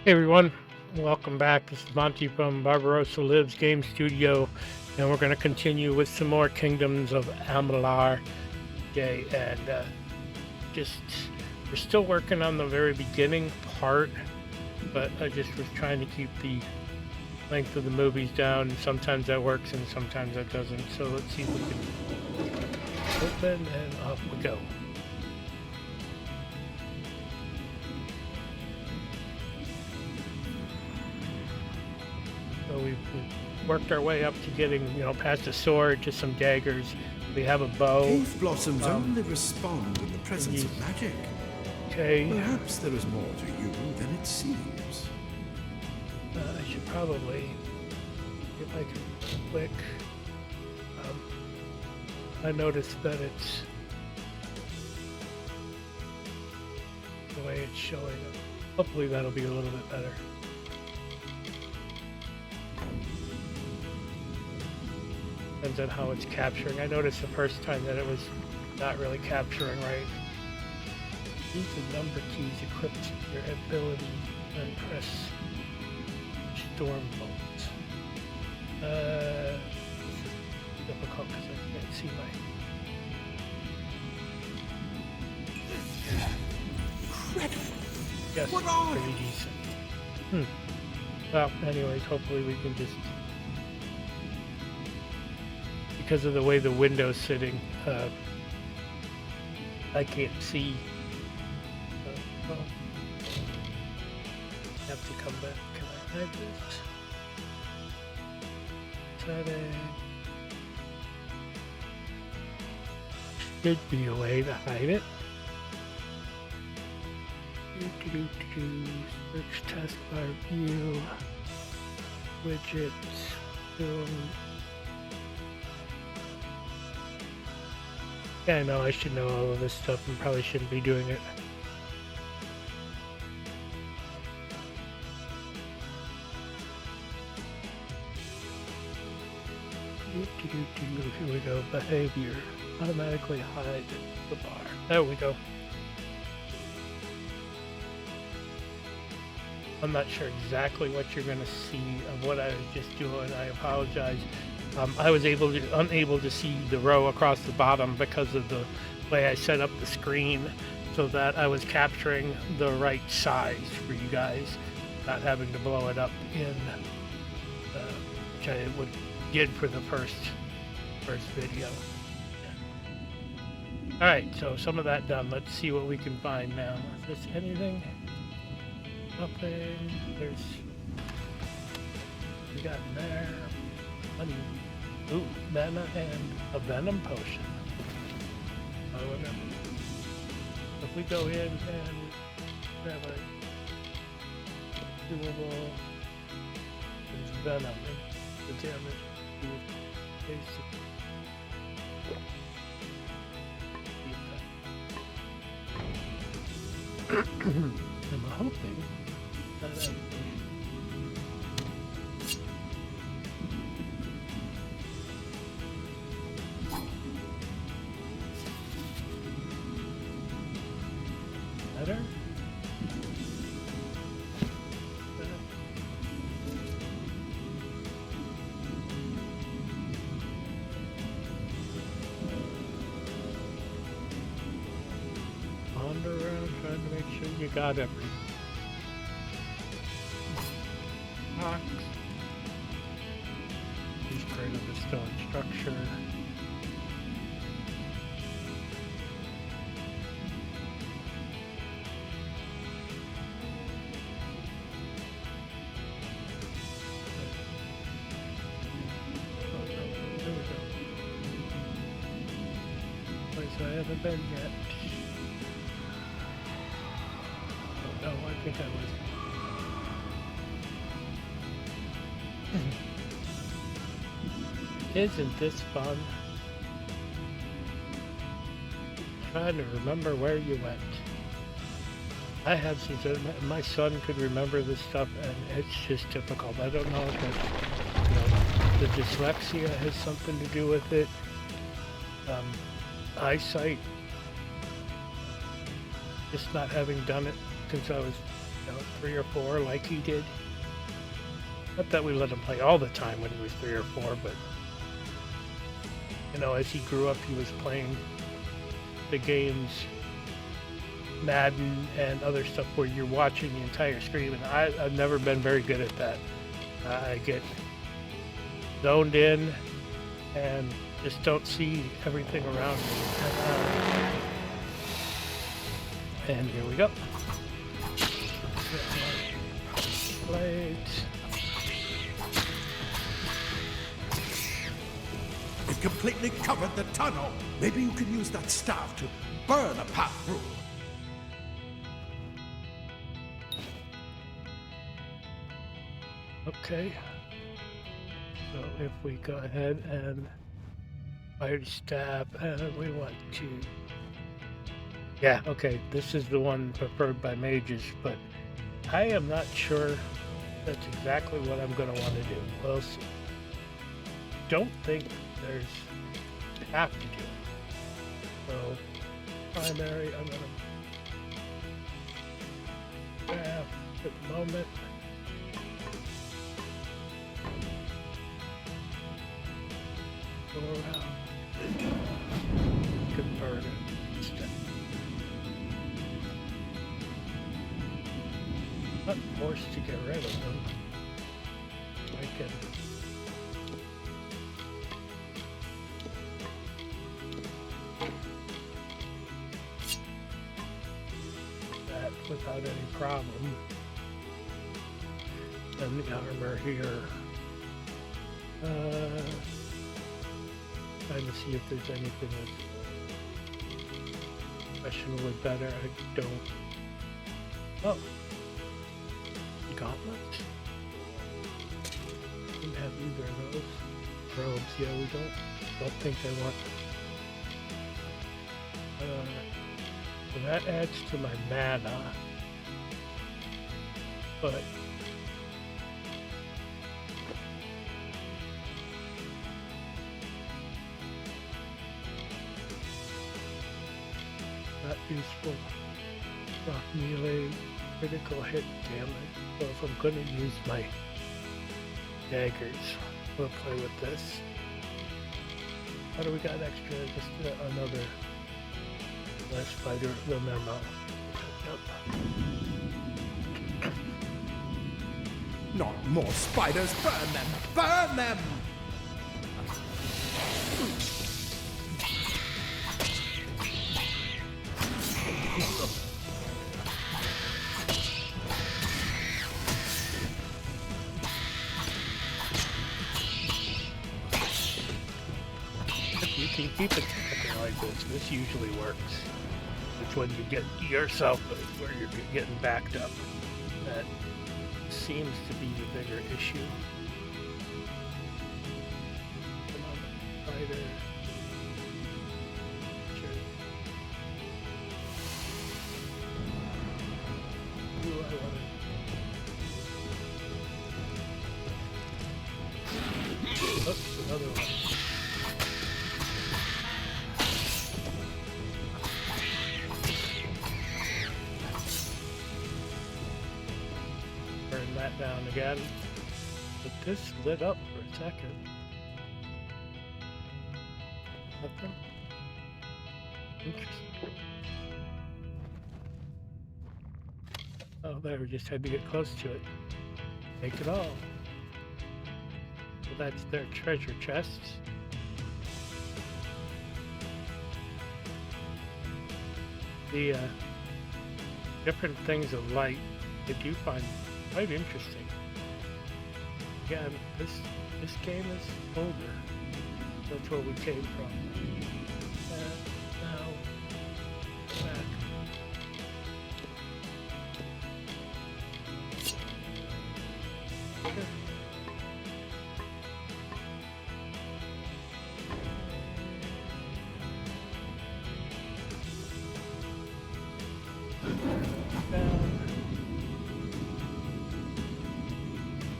Hey everyone, welcome back. This is Monty from Barbarossa Lives Game Studio, and we're going to continue with some more Kingdoms of Amalur today. And just we're still working on the very beginning part, but I just was trying to keep the length of the movies down. Sometimes that works, and sometimes that doesn't. So let's see if we can open, and off we go. So we've worked our way up to getting, past a sword to some daggers. We have a bow. Cave blossoms only respond in the presence of magic. Okay. Perhaps there is more to you than it seems. I should probably, if I can click. I noticed that it's the way it's showing. Hopefully that'll be a little bit better. Depends on how it's capturing. I noticed the first time that it was not really capturing right. Use the number keys equipped to your ability and press storm bolts. This is difficult because I can't see my. Incredible. Yes, what are pretty decent. Well, anyways, hopefully we can just. Because of the way the window's sitting, I can't see. Well, have to come back. Can I hide this? Setting. Should be a way to hide it. Search taskbar view. Widgets. Film. Yeah, I know I should know all of this stuff and probably shouldn't be doing it. Here we go. Behavior. Automatically hide the bar. There we go. I'm not sure exactly what you're going to see of what I was just doing. I apologize. I was unable to see the row across the bottom because of the way I set up the screen so that I was capturing the right size for you guys, not having to blow it up in, which I did for the first video. All right, so some of that done. Let's see what we can find now. Is this anything? Nothing. We got in there. Money. Ooh, mana and a venom potion. Oh, whatever. If we go in and grab a doable, it's venom. The damage is basic. I'm hoping that better. Wander around trying to make sure you got everything. Box. He's part of the stone structure. I haven't been yet. Oh no, I think I was. Isn't this fun? Trying to remember where you went. I have since my son could remember this stuff, and it's just difficult. I don't know if it's, the dyslexia has something to do with it. Eyesight, just not having done it since I was you know, 3 or 4 like he did. Not that we let him play all the time when he was 3 or 4, but you know, as he grew up, he was playing the games, Madden and other stuff where you're watching the entire screen, and I've never been very good at that. I get zoned in and just don't see everything around me. And here we go. Right. It completely covered the tunnel. Maybe you can use that staff to burn a path through. Okay. So if we go ahead and fire stab, and we want to... Yeah, okay, this is the one preferred by mages, but I am not sure that's exactly what I'm going to want to do. We'll see. Don't think there's have to do it. So primary, I'm going to grab at the moment. Go around. Convert it instead. Not forced to get rid of them. I can that without any problem. And the armor here. Trying to see if there's anything that's questionably better. I don't. Oh. Gauntlets? We don't have either of those. Robes, yeah, we don't think I want. So that adds to my mana. But not useful. Rock melee, critical hit damage. So if I'm going to use my daggers, we'll play with this. What do we got extra? Just another less spider, the memo. Yep. Not more spiders! Burn them! Burn them! You can keep attacking like this. This usually works. It's when you get yourself where you're getting backed up. That seems to be the bigger issue. Come on, fighter. Sure. Ooh, I want to... Oops, another one. That down again, but this lit up for a second. Nothing. Interesting. Oh, there, we just had to get close to it. Take it all. So that's their treasure chests. The different things of light that you find quite interesting. Again, this game is older. That's where we came from. And now back.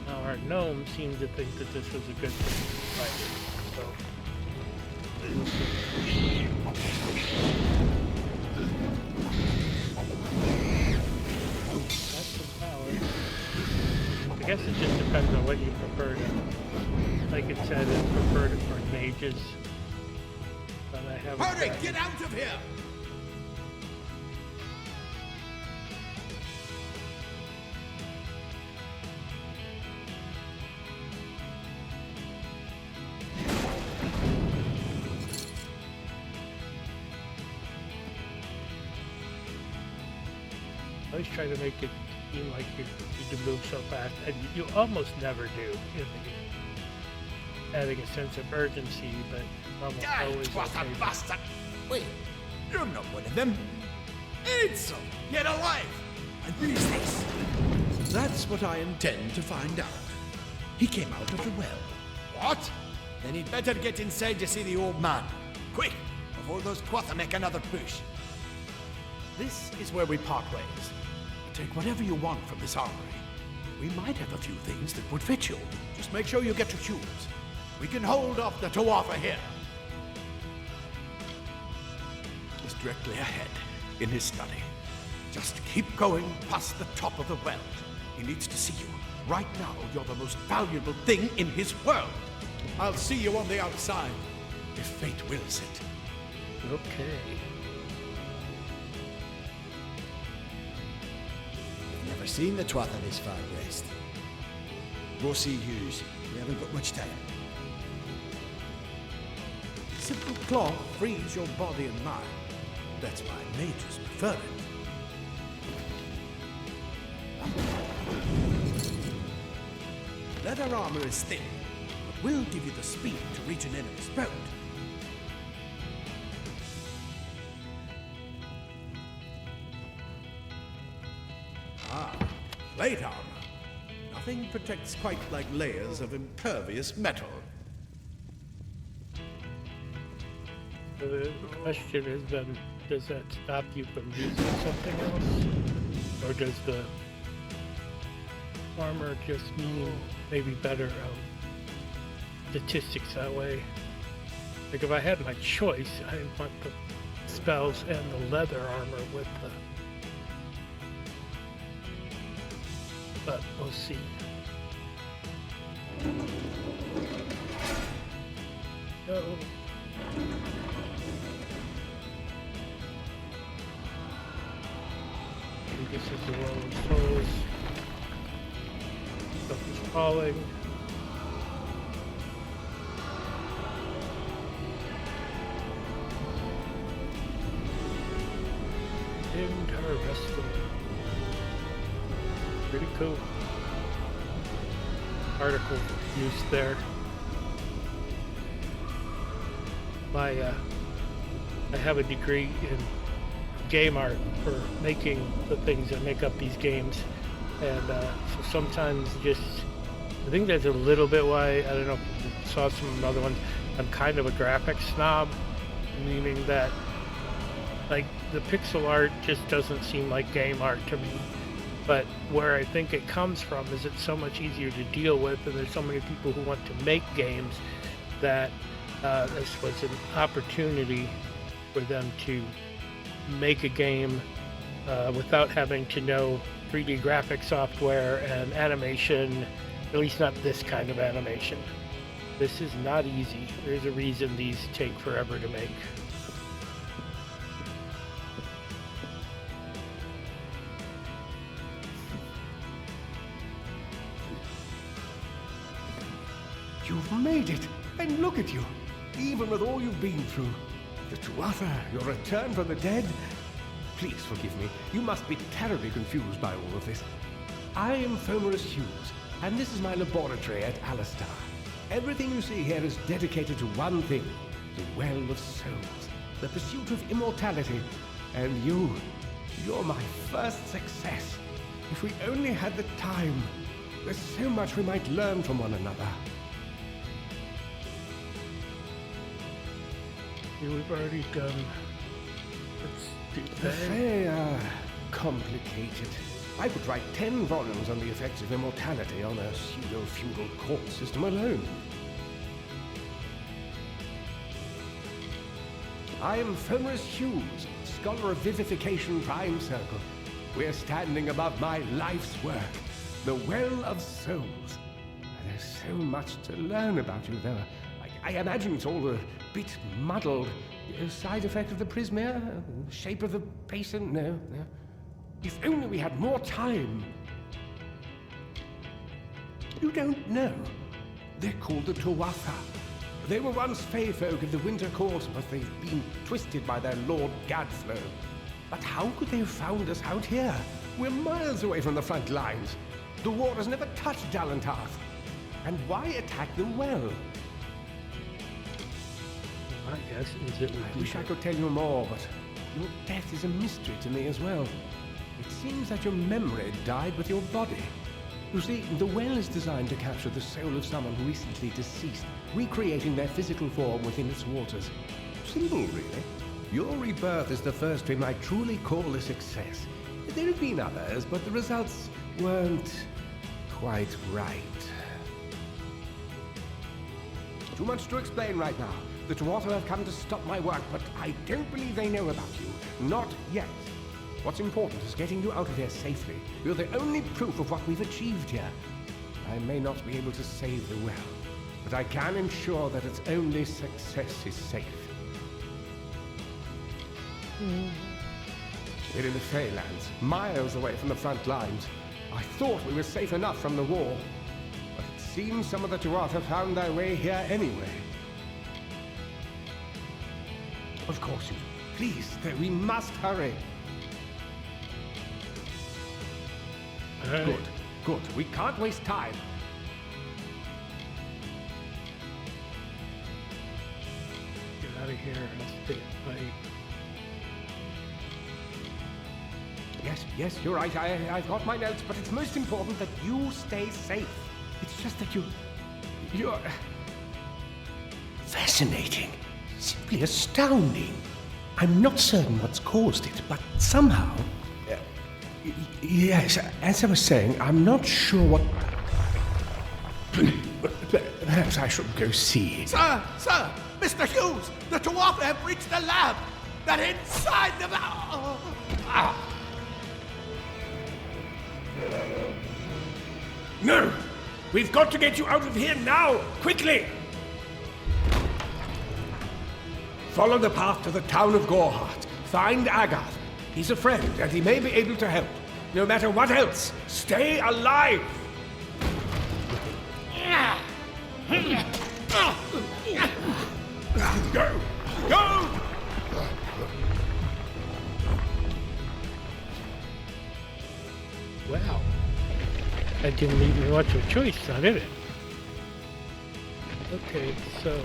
Our gnome seemed to think that this was a good thing to fight. So that's some I guess it just depends on what you prefer to. Like it said, it's preferred for mages. But I haven't. Hurry, get out of here! I always try to make it seem like you need to move so fast, and you almost never do in the game. Adding a sense of urgency, but almost always. What a bastard! Wait, you're not one of them. It's get alive! And use this. That's what I intend to find out. He came out of the well. What? Then he'd better get inside to see the old man. Quick, before those Quatha make another push. This is where we part ways. Take whatever you want from this armory. We might have a few things that would fit you. Just make sure you get to choose. We can hold off the Tuatha here. He's directly ahead, in his study. Just keep going past the top of the well. He needs to see you. Right now, you're the most valuable thing in his world. I'll see you on the outside, if fate wills it. Okay. Never seen the Tuatha this far west. Go see Hughes. We haven't got much time. Simple claw frees your body and mind. That's why mages prefer it. Leather armor is thin, but will give you the speed to reach an enemy's throat. Plate armor. Nothing protects quite like layers of impervious metal. So the question is then, does that stop you from using something else? Or does the armor just mean maybe better statistics that way? Like if I had my choice, I want the spells and the leather armor with the... But we'll see. No. This is the world of souls. Stuff is falling. Interesting. Pretty cool. Article used there. I have a degree in game art for making the things that make up these games, and so sometimes just I think that's a little bit why, I don't know if you saw some other ones, I'm kind of a graphics snob, meaning that like the pixel art just doesn't seem like game art to me. But where I think it comes from is it's so much easier to deal with, and there's so many people who want to make games that this was an opportunity for them to make a game without having to know 3D graphic software and animation, at least not this kind of animation. This is not easy. There's a reason these take forever to make. You've made it, and look at you. Even with all you've been through. The Tuatha, your return from the dead. Please forgive me. You must be terribly confused by all of this. I am Fomerus Hughes, and this is my laboratory at Alistar. Everything you see here is dedicated to one thing, the Well of Souls, the pursuit of immortality. And you're my first success. If we only had the time, there's so much we might learn from one another. We've already done. Let's do The that. Fae complicated. I could write 10 volumes on the effects of immortality on a pseudo-feudal court system alone. I am Fomerus Hughes, Scholar of Vivification Prime Circle. We're standing above my life's work. The Well of Souls. There's so much to learn about you, though. I imagine it's all a bit muddled. A side effect of the prismere? Shape of the basin? No. If only we had more time. You don't know. They're called the Tuatha. They were once Fey folk of the Winter Court, but they've been twisted by their Lord Gadflow. But how could they have found us out here? We're miles away from the front lines. The war has never touched Dalantarth. And why attack the well? I guess is it. I wish I could tell you more, but your death is a mystery to me as well. It seems that your memory died with your body. You see, the well is designed to capture the soul of someone recently deceased, recreating their physical form within its waters. Simple, really. Your rebirth is the first we might truly call a success. There have been others, but the results weren't quite right. Too much to explain right now. The Tuatha have come to stop my work, but I don't believe they know about you. Not yet. What's important is getting you out of here safely. You're the only proof of what we've achieved here. I may not be able to save the well, but I can ensure that its only success is safe. We're in the Feylands, miles away from the front lines. I thought we were safe enough from the war, but it seems some of the Tuatha found their way here anyway. Of course you do. Please, we must hurry. Good. We can't waste time. Get out of here. I'll stay at night. Yes, you're right. I've got my notes, but it's most important that you stay safe. It's just that you're fascinating. Simply astounding. I'm not certain what's caused it, but somehow... yes, as I was saying, I'm not sure what... Perhaps I should go see. Sir! Mr. Hughes! The Tuatha have reached the lab! They're inside the lab! No! We've got to get you out of here now! Quickly! Follow the path to the town of Gorhart. Find Agath. He's a friend, and he may be able to help. No matter what else, stay alive! Go! Go! Wow. That didn't leave me much of a choice, now did it? Okay, so...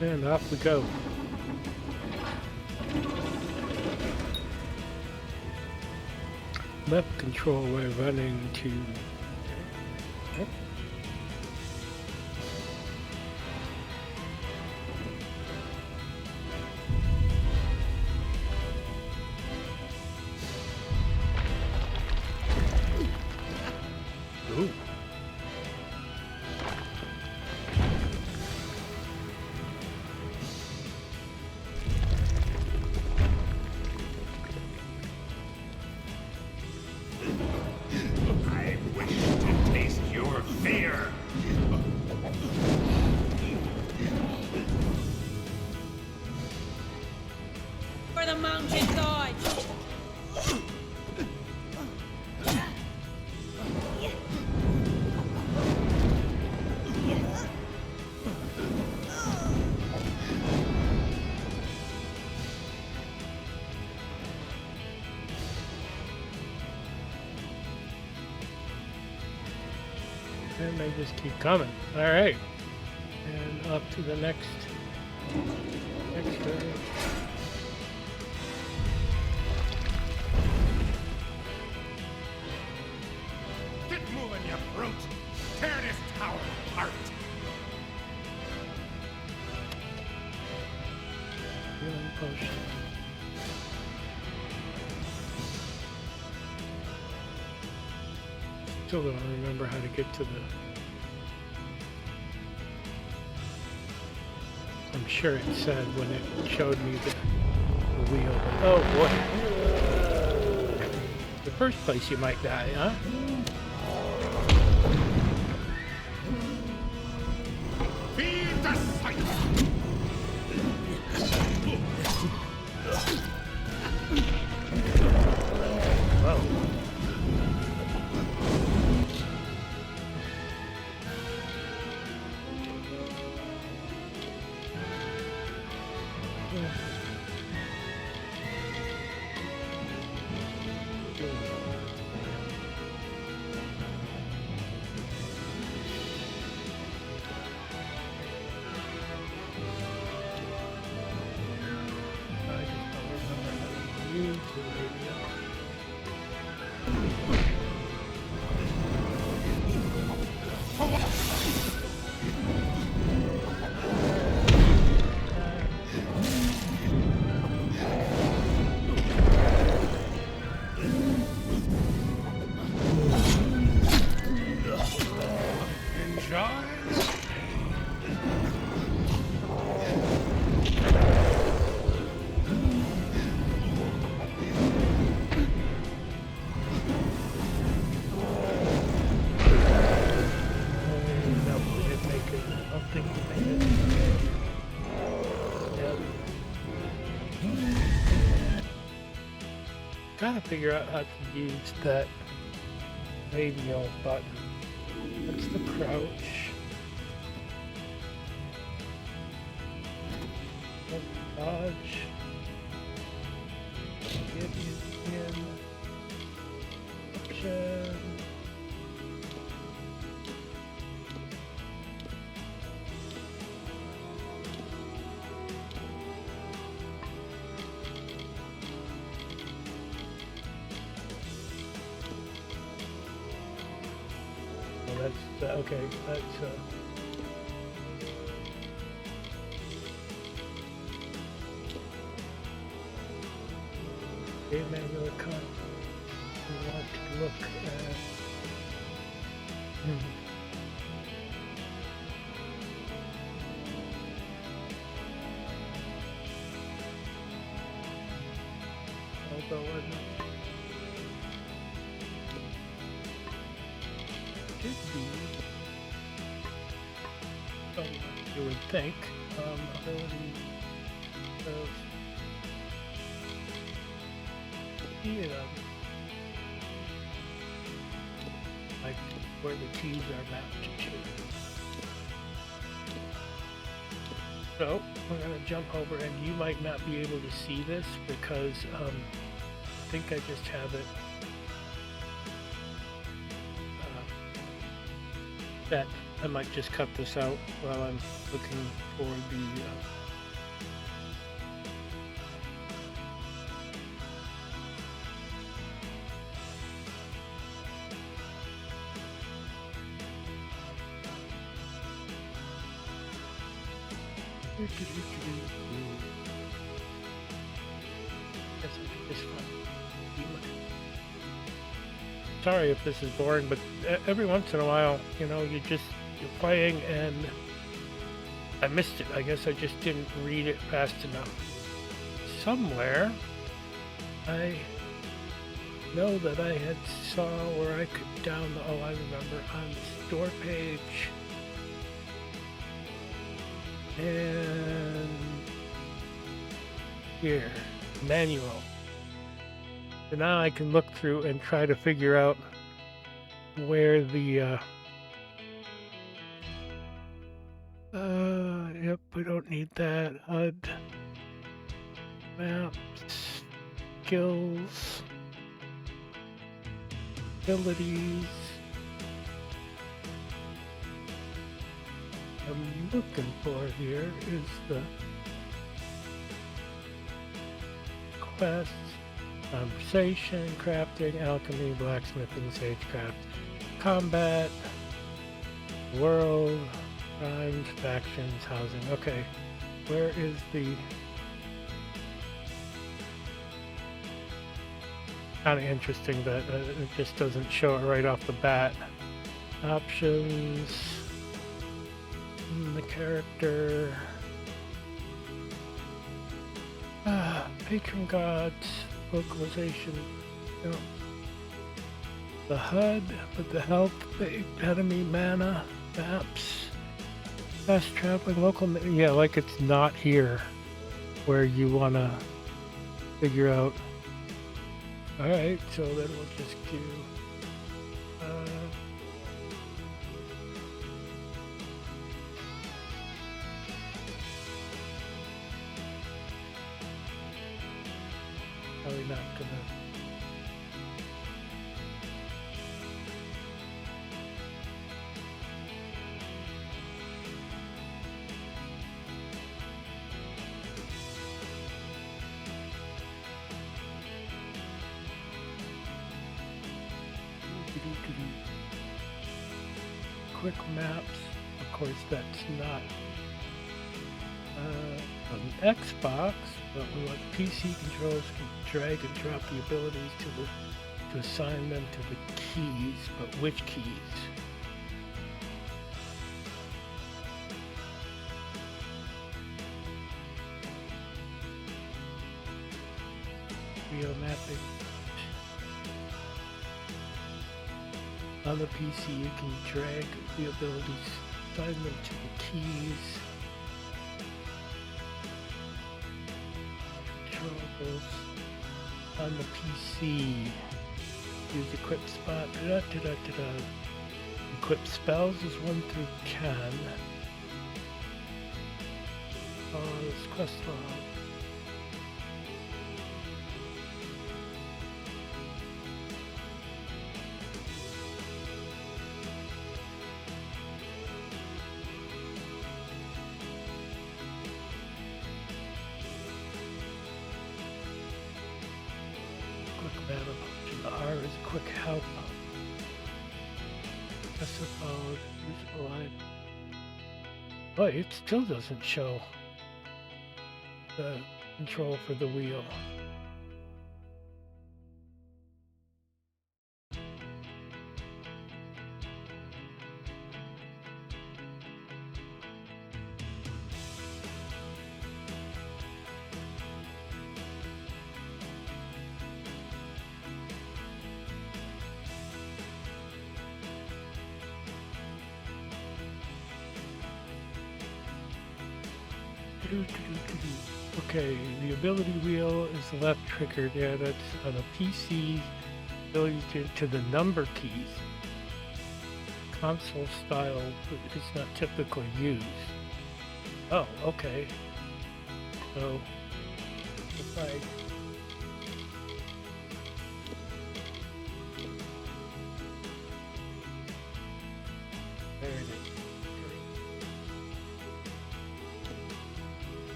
and off we go. Left control, we're running to... Yep. Ooh. For the mountain god! And they just keep coming. All right. And up to the next area. Get moving, you brute! Tear this tower apart! potion. Still don't remember how to get to the... I'm sure it said when it showed me the wheel. Oh boy. The first place you might die, huh? Feed the sight! Whoa. Gotta figure out how to use that radio button. That's the crouch. Dodge. Get in. Option. That's okay. That's game manual account. We want to look at. Although you would think ability of like where the keys are mapped to. So we're gonna jump over, and you might not be able to see this because I think I just have it that I might just cut this out while I'm looking for the Sorry if this is boring, but every once in a while, you know, you're playing and I missed it. I guess I just didn't read it fast enough. Somewhere, I know that I had saw where I could download, oh, I remember, on the store page. And here, manual. So now I can look through and try to figure out where the yep, we don't need that. HUD, maps, skills, abilities. I'm looking for here is the quests, conversation, crafting, alchemy, blacksmithing, sagecraft, combat, world, crimes, factions, housing. Okay, where is the kind of interesting that it just doesn't show it right off the bat. Options, the character, patron gods, localization, you know, the HUD with the health, the enemy mana, maps, fast traveling, local, yeah, like it's not here where you want to figure out. Alright, so then we'll just do probably not gonna quick maps. Of course, that's not on Xbox, but we want PC controls to drag and drop the abilities to assign them to the keys. But which keys? Wheel mapping. On the PC, you can drag the abilities, assign them to the keys. Controls on the PC. Use equip spot. Equip spells is 1 through 10. This quest log. R is quick help. Specified usable line. But it still doesn't show the control for the wheel. Okay, the ability wheel is the left trigger there. That's on a PC. Ability to the number keys. Console style is not typically used. Oh, okay. So if I there it is.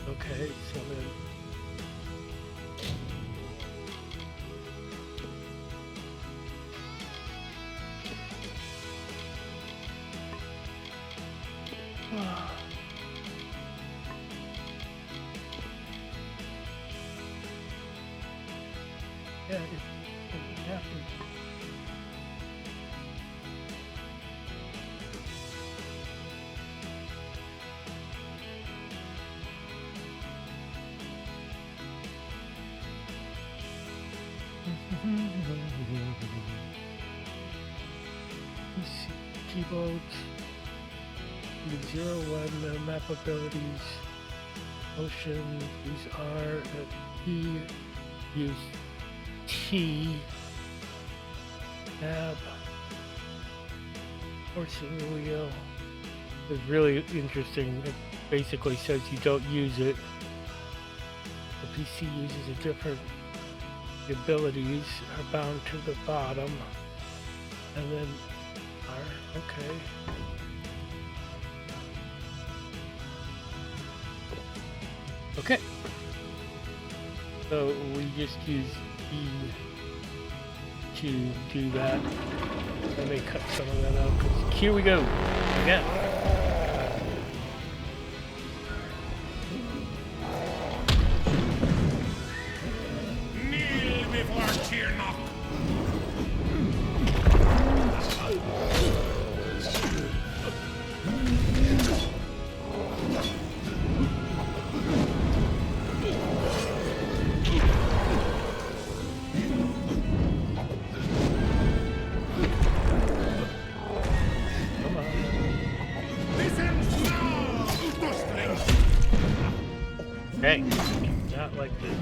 Okay, so then yeah, it happened. Keyboards, use 0-1 map abilities, motion, use R, E, use T, tab, forcing the wheel. It's really interesting. It basically says you don't use it. The PC uses a different. The abilities are bound to the bottom, and then R. Okay. Okay. So we just use E to do that. Let me cut some of that out. 'Cause here we go again. Kneel before Tirnoch. Hey, not like this.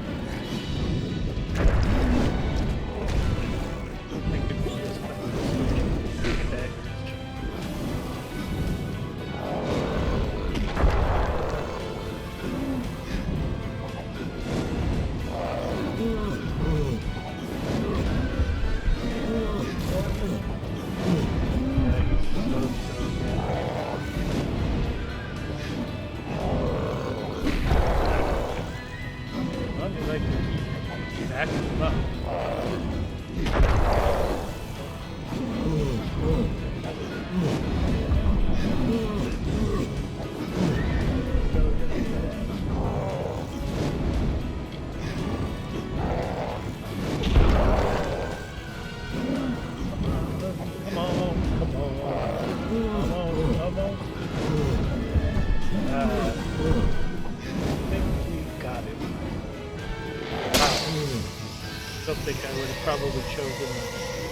Probably chosen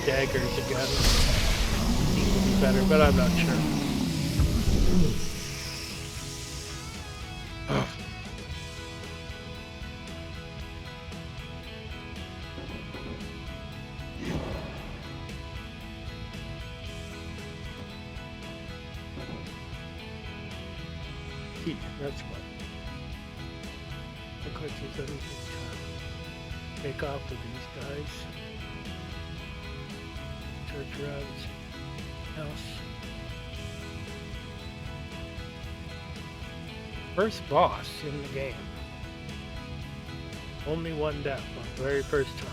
daggers again. Seems to be better, but I'm not sure. That's what. Of course, there's everything to take off with these guys. Search around his house. First boss in the game. Only one death on the very first time.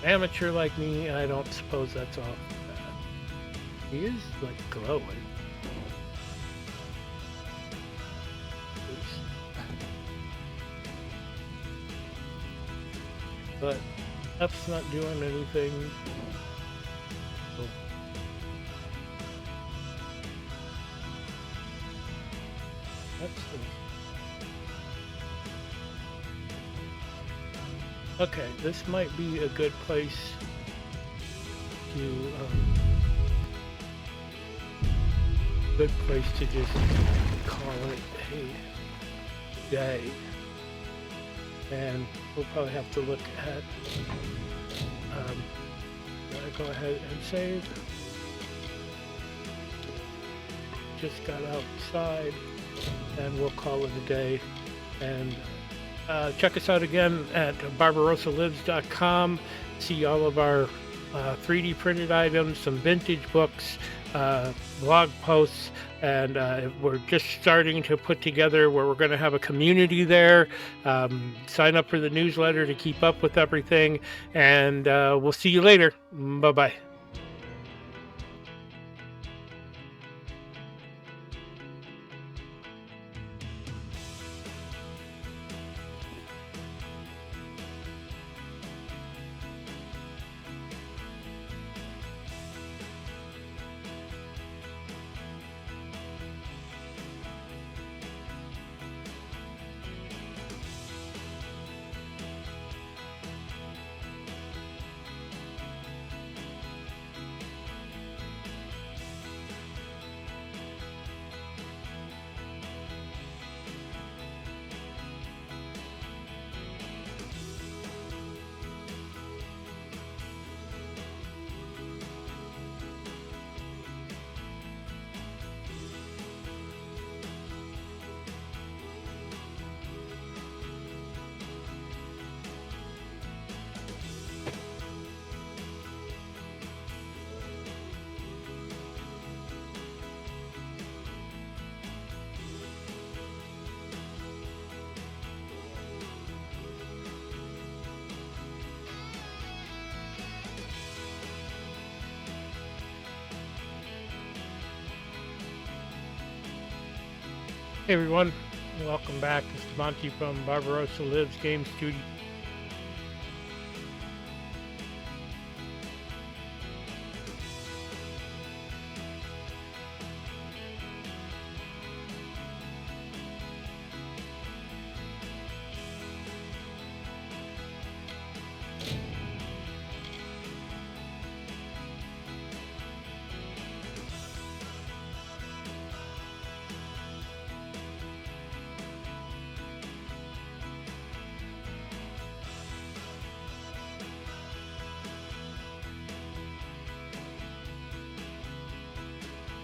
Amateur like me, I don't suppose that's all bad. He is like glowing. But F's not doing anything. Oh. That's okay, this might be a good place to just call it a day. And we'll probably have to look at go ahead and save. Just got outside and we'll call it a day. And check us out again at barbarossalibs.com. See all of our 3D printed items, some vintage books, blog posts, and we're just starting to put together where we're going to have a community there. Sign up for the newsletter to keep up with everything, and we'll see you later. Bye-bye. Hey everyone, welcome back. It's Monty from Barbarossa Lives Game Studio.